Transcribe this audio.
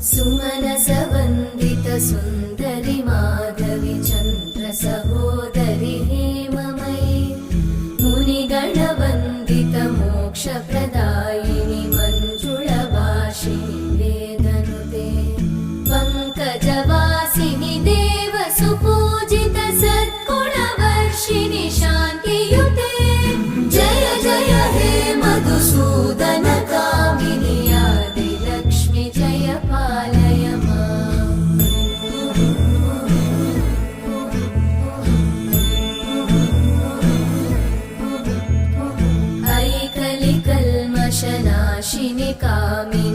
सुमनसवन्दित सुन्दरि माधवि चन्द्र सहोदरि हेममयि मुनिगणवन्दित मोक्षप्रदायिनि मञ्जुळभाषिणि वेदनुते पङ्कजवासिनि देवसुपूजित सद्गुणवर्षिणि शान्तियुते जय जय हे मधुसूदन कामिनि आदिलक्ष्मि जय पालय माम्। ऐकलिकल्मषनाशिनि कामिनि